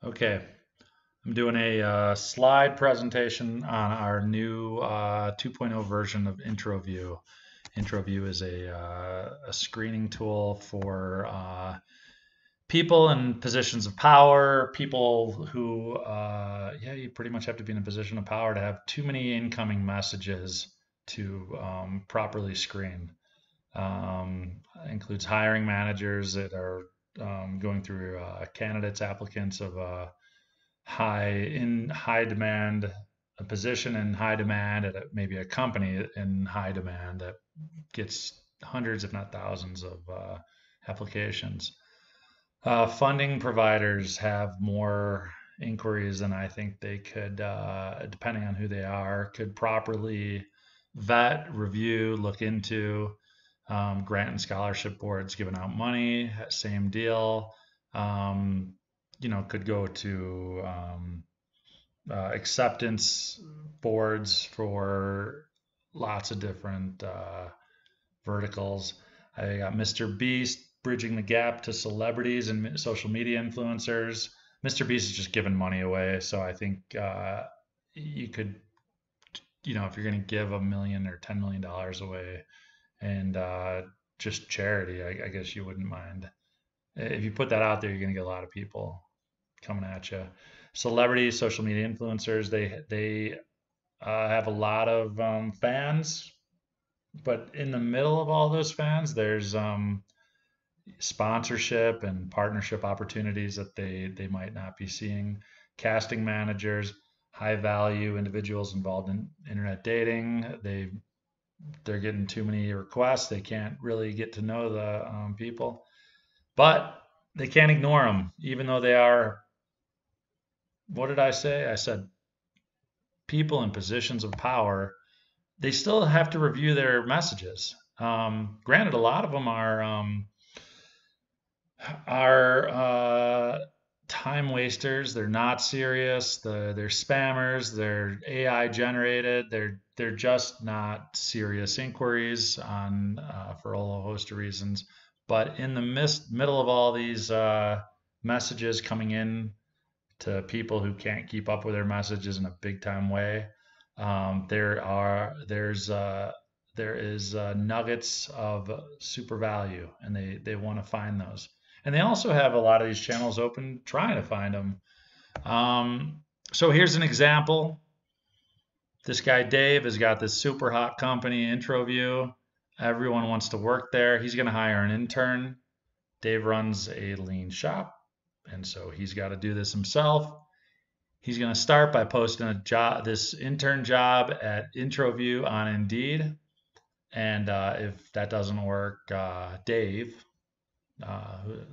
Okay, I'm doing a slide presentation on our new 2.0 version of Introview. Introview is a screening tool for people in positions of power, people who, yeah, you pretty much have to be in a position of power to have too many incoming messages to properly screen. Includes hiring managers that are going through candidates, applicants of high demand, a position in high demand at maybe a company in high demand that gets hundreds, if not thousands, of applications. Funding providers have more inquiries than I think they could, depending on who they are, could properly vet, review, look into. Grant and scholarship boards giving out money, same deal. Um, could go to acceptance boards for lots of different verticals. I got Mr. Beast bridging the gap to celebrities and social media influencers. Mr. Beast is just giving money away, so I think you could, if you're going to give $1 million or $10 million away and just charity, I guess you wouldn't mind. If you put that out there, you're going to get a lot of people coming at you. Celebrities, social media influencers, they have a lot of fans, but in the middle of all those fans, there's sponsorship and partnership opportunities that they might not be seeing. Casting managers, high value individuals involved in internet dating, they're getting too many requests. They can't really get to know the people, but they can't ignore them, even though they are. What did I say? I said people in positions of power. They still have to review their messages. Granted, a lot of them are time wasters. They're not serious. They're spammers. They're AI generated. They're just not serious inquiries on for a whole host of reasons. But in the middle of all these messages coming in to people who can't keep up with their messages in a big time way, there is nuggets of super value, and they want to find those. And they also have a lot of these channels open trying to find them. So here's an example. This guy Dave has got this super hot company, Introview. Everyone wants to work there. He's going to hire an intern. Dave runs a lean shop, and so he's got to do this himself. He's going to start by posting this intern job at Introview on Indeed. And if that doesn't work, Dave,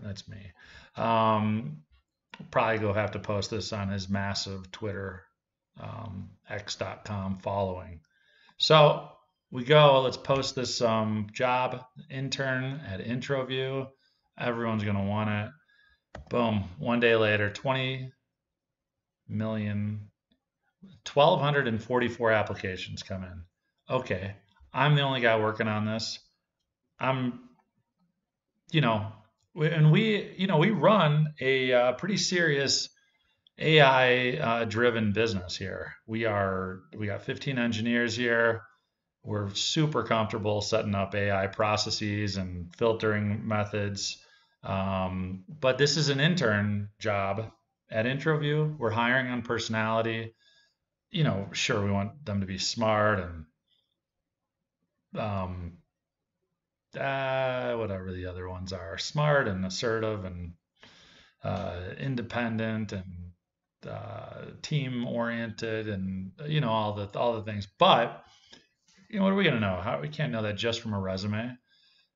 that's me, probably go have to post this on his massive Twitter, x.com following. So we go, let's post this job intern at Introview. Everyone's going to want it. Boom. One day later, 1,244 applications come in. Okay. I'm the only guy working on this. I'm, we run a pretty serious AI driven business here. We got 15 engineers here. We're super comfortable setting up AI processes and filtering methods. But this is an intern job at Introview. We're hiring on personality. Sure, we want them to be smart and whatever the other ones are, smart and assertive and independent and team oriented and all the things. But what are we gonna know? We can't know that just from a resume.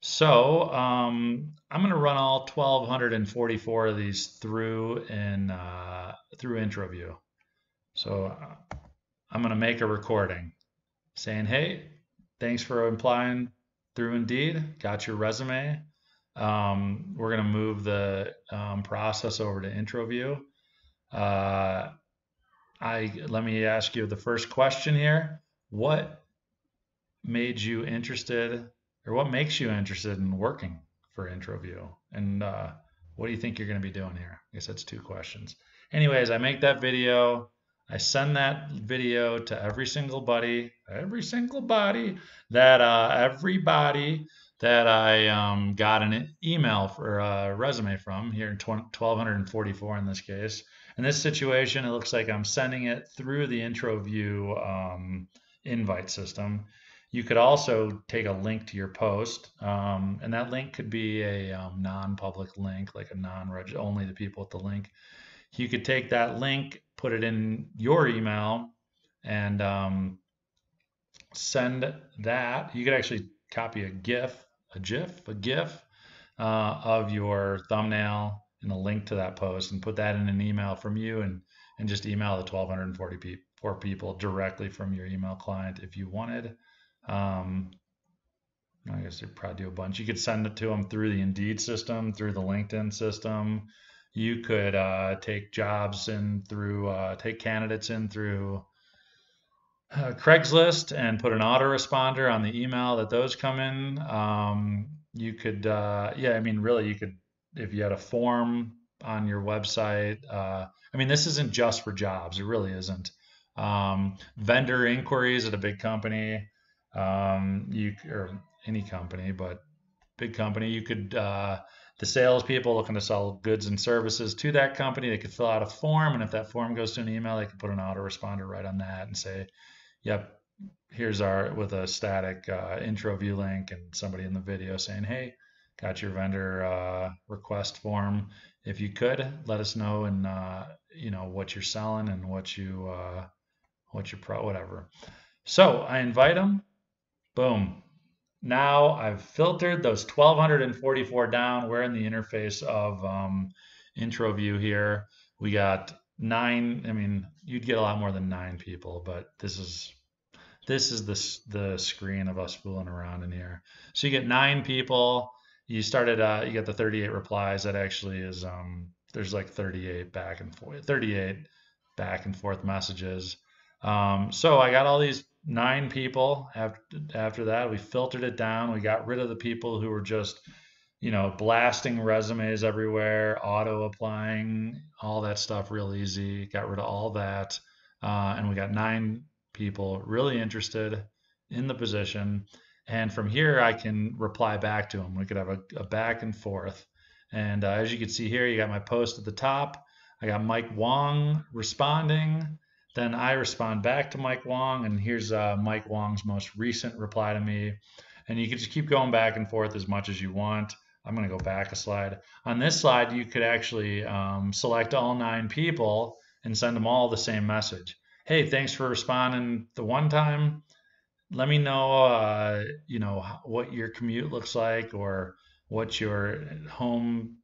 So I'm gonna run all 1,244 of these through Introview. So I'm gonna make a recording saying, "Hey, thanks for applying through Indeed. Got your resume. We're going to move the process over to Introview. Let me ask you the first question here. What made you interested, or what makes you interested in working for Introview? And What do you think you're going to be doing here? I guess that's two questions. Anyways, I make that video. I send that video to everybody that I got an email for a resume from here in 1244 in this case. In this situation, it looks like I'm sending it through the Introview invite system. You could also take a link to your post, and that link could be a non-public link, like a non-reg, only the people with the link. You could take that link, put it in your email, and send that. You could actually copy a GIF of your thumbnail and a link to that post, and put that in an email from you, and just email the 1,244 people directly from your email client if you wanted. I guess you'd probably do a bunch. You could send it to them through the Indeed system, through the LinkedIn system. You could take jobs in through, take candidates in through Craigslist and put an autoresponder on the email that those come in. You could, yeah, I mean, really, you could, if you had a form on your website. I mean, this isn't just for jobs. It really isn't. Vendor inquiries at a big company, or any company, but big company, you could, the salespeople looking to sell goods and services to that company, they could fill out a form, and if that form goes to an email, they could put an autoresponder right on that and say, yep, here's our, with a static Introview link and somebody in the video saying, hey, got your vendor request form. If you could, let us know, and you know, what you're selling and what you whatever. So I invite them. Boom. Now I've filtered those 1,244 down. We're in the interface of Introview here. We got 9. I mean, you'd get a lot more than 9 people, but this is the screen of us fooling around in here. So you get 9 people. You started. You get the 38 replies. That actually is. There's like 38 back and forth messages. So I got all these 9 people. After that, we filtered it down. We got rid of the people who were just, you know, blasting resumes everywhere, auto applying, all that stuff real easy. Got rid of all that. And we got 9 people really interested in the position. And from here, I can reply back to them. We could have a back and forth. And as you can see here, you got my post at the top. I got Mike Wong responding. Then I respond back to Mike Wong, and here's Mike Wong's most recent reply to me. And you can just keep going back and forth as much as you want. I'm going to go back a slide. On this slide, you could actually select all 9 people and send them all the same message. Hey, thanks for responding the one time. Let me know, you know, what your commute looks like, or what your home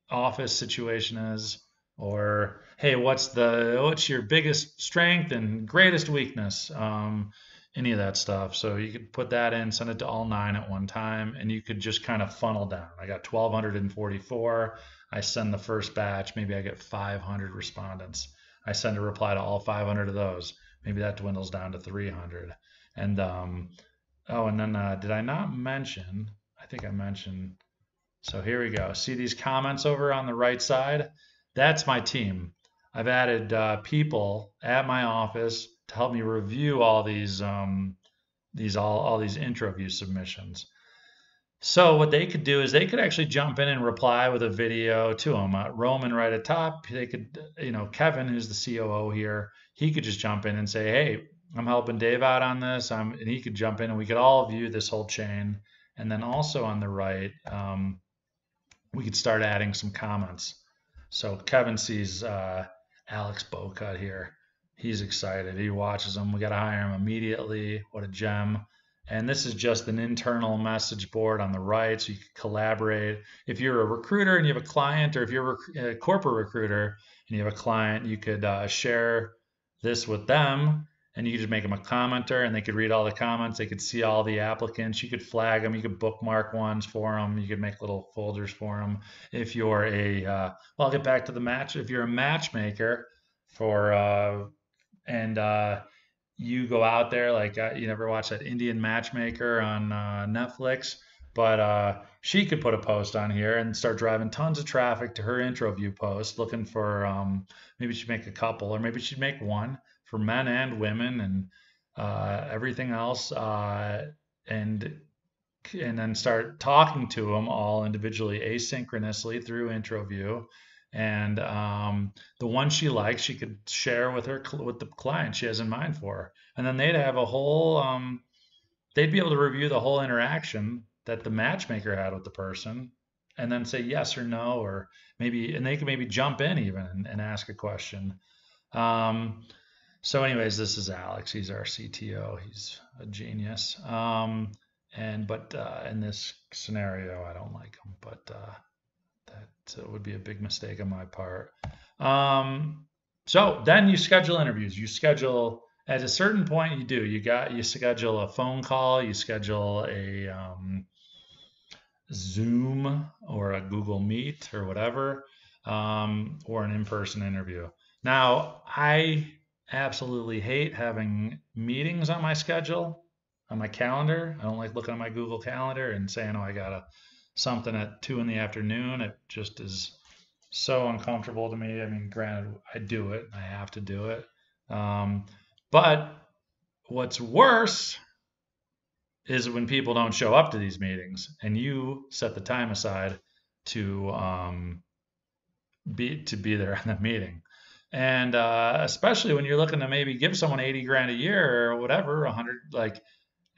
office situation is, or hey, what's your biggest strength and greatest weakness, any of that stuff. So you could put that in, send it to all 9 at one time, and you could just kind of funnel down. I got 1,244. I send the first batch, maybe I get 500 respondents. I send a reply to all 500 of those. Maybe that dwindles down to 300. And oh, and then did I not mention? I think I mentioned. So here we go. See these comments over on the right side? That's my team. I've added people at my office to help me review all these all these Introview submissions. So what they could do is they could actually jump in and reply with a video to them. Roman right at top. They could, you know, Kevin, who's the COO here, he could just jump in and say, hey, I'm helping Dave out on this. And he could jump in, and we could all view this whole chain. And then also on the right, we could start adding some comments. So Kevin sees Alex Bocut here. He's excited. He watches him. We got to hire him immediately. What a gem. And this is just an internal message board on the right, so you can collaborate. If you're a recruiter and you have a client, or if you're a corporate recruiter and you have a client, you could share this with them, and you could just make them a commenter, and they could read all the comments. They could see all the applicants. You could flag them. You could bookmark ones for them. You could make little folders for them. If you're well, I'll get back to the match. If you're a matchmaker you go out there, like you never watch that Indian Matchmaker on Netflix, But she could put a post on here and start driving tons of traffic to her Introview post, looking for maybe she'd make a couple, or maybe she'd make one for men and women and everything else, and and then start talking to them all individually, asynchronously through Introview. And the one she likes, she could share with her with the client she has in mind for her, and then they'd have a whole they'd be able to review the whole interaction that the matchmaker had with the person and then say yes or no, or maybe, and they can maybe jump in even and ask a question. Um, so anyways, this is Alex. He's our CTO. He's a genius. But in this scenario, I don't like him, but that would be a big mistake on my part. So then you schedule interviews. You schedule at a certain point. You schedule a phone call. You schedule a Zoom or a Google Meet or whatever, or an in-person interview. Now, I absolutely hate having meetings on my schedule, on my calendar. I don't like looking at my Google Calendar and saying, "Oh, I got something at 2 in the afternoon." It just is so uncomfortable to me. I mean, granted, I do it. I have to do it. But what's worse is when people don't show up to these meetings and you set the time aside to be there in the meeting. And especially when you're looking to maybe give someone 80 grand a year or whatever, 100, like,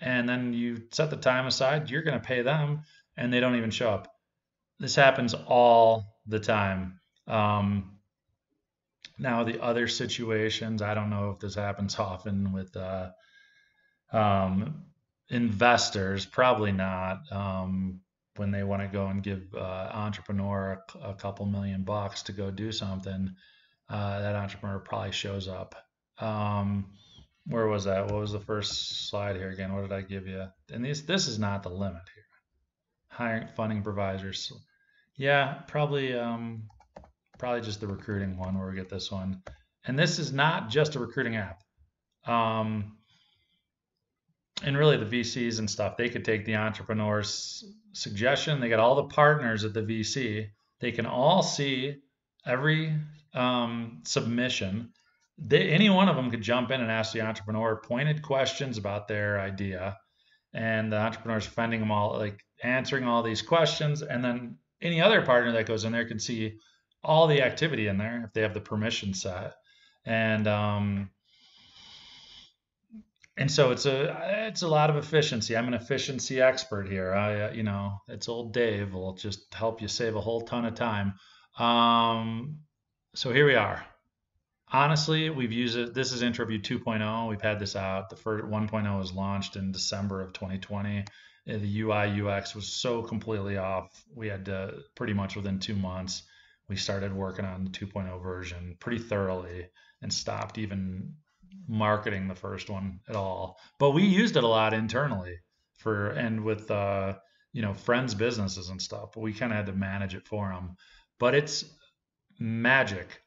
and then you set the time aside, you're going to pay them and they don't even show up. This happens all the time. Now the other situations, I don't know if this happens often with um, investors, probably not. When they want to go and give entrepreneur a couple $1,000,000 to go do something, that entrepreneur probably shows up. Where was that? What was the first slide here again? What did I give you? And this is not the limit here. Hiring funding providers. Yeah, probably just the recruiting one where we get this one. And this is not just a recruiting app. And really the VCs and stuff, they could take the entrepreneur's suggestion. They got all the partners at the VC. They can all see every submission. Any one of them could jump in and ask the entrepreneur pointed questions about their idea. And the entrepreneur's fending them all, like answering all these questions. And then any other partner that goes in there can see all the activity in there if they have the permission set. And so it's a lot of efficiency. I'm an efficiency expert here. It's old Dave will just help you save a whole ton of time. So here we are. Honestly, we've used it. This is Introview 2.0. We've had this out. The first 1.0 was launched in December of 2020. The UI UX was so completely off. We had to pretty much within 2 months, we started working on the 2.0 version pretty thoroughly and stopped even marketing the first one at all. But we used it a lot internally with friends' businesses and stuff. But we kind of had to manage it for them. But it's magic.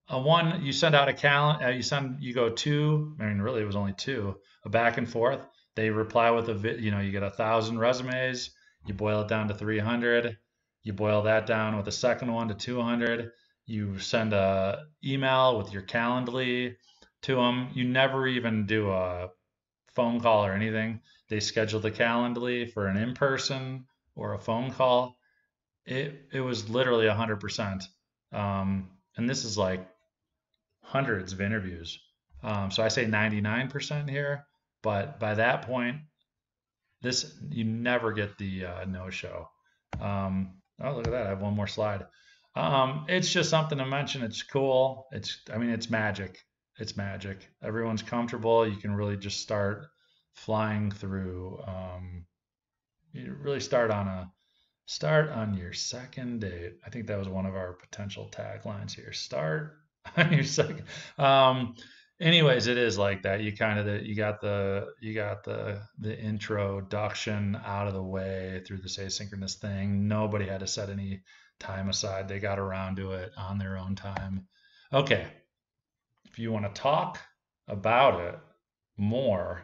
You send out a calendar. You go two. I mean, really, it was only two. A back and forth. They reply with you get 1,000 resumes. You boil it down to 300. You boil that down with the second one to 200. You send a email with your Calendly to them. You never even do a phone call or anything. They schedule the Calendly for an in-person or a phone call. It was literally 100%. And this is like hundreds of interviews. So I say 99% here, but by that point, you never get the no-show. Oh, look at that. I have one more slide. It's just something to mention. It's cool. It's magic. It's magic. Everyone's comfortable. You can really just start flying through. You really start on your second date. I think that was one of our potential taglines here. Start on your second. Anyways, it is like that. You got the introduction out of the way through this asynchronous thing. Nobody had to set any time aside. They got around to it on their own time. Okay. If you want to talk about it more,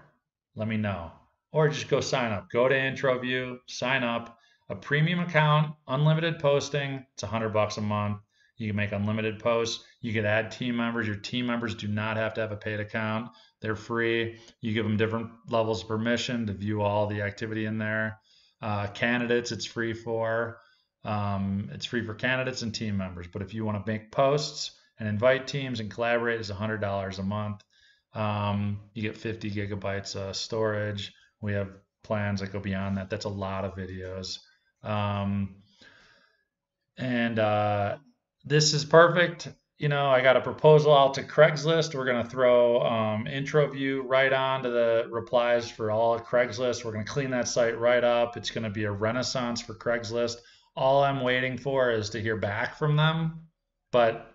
let me know. or just go sign up. Go to Introview, sign up, a premium account, unlimited posting. It's $100 a month. You can make unlimited posts. You can add team members. Your team members do not have to have a paid account. They're free. You give them different levels of permission to view all the activity in there. Candidates, it's free for. It's free for candidates and team members. But if you want to make posts and invite teams and collaborate, it's $100 a month. You get 50 gigabytes storage. We have plans that go beyond that. That's a lot of videos. And this is perfect. I got a proposal out to Craigslist. We're going to throw Introview right onto the replies for all Craigslist. We're going to clean that site right up. It's going to be a renaissance for Craigslist. All I'm waiting for is to hear back from them. But,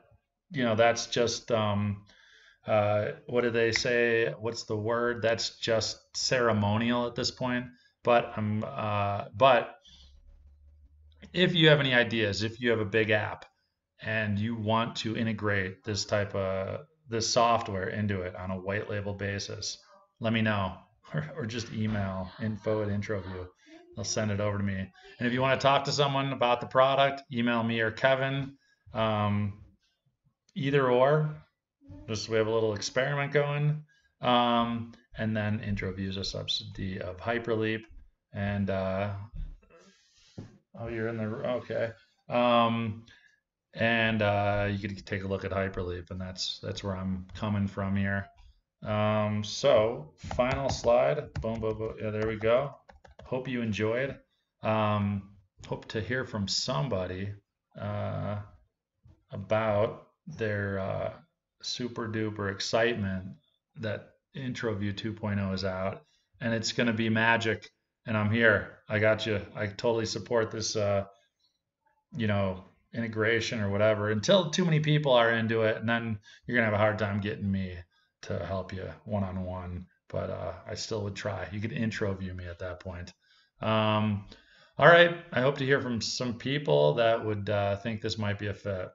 that's just, what do they say? What's the word? That's just ceremonial at this point. But but if you have any ideas, if you have a big app and you want to integrate this software into it on a white label basis, let me know, or just email info@Introview. They'll send it over to me. And if you want to talk to someone about the product, email me or Kevin. Either or. Just we have a little experiment going. And then Introview is a subsidy of Hyperleap. And you're in there. Okay. And you could take a look at Hyperleap, and that's where I'm coming from here. So final slide. Boom, boom, boom. Yeah, there we go. Hope you enjoyed. Hope to hear from somebody about their super duper excitement that Introview 2.0 is out, and it's going to be magic. And I'm here. I got you. I totally support this, integration or whatever, until too many people are into it, and then you're gonna have a hard time getting me to help you one-on-one. But I still would try. You could Introview me at that point. All right. I hope to hear from some people that would think this might be a fit.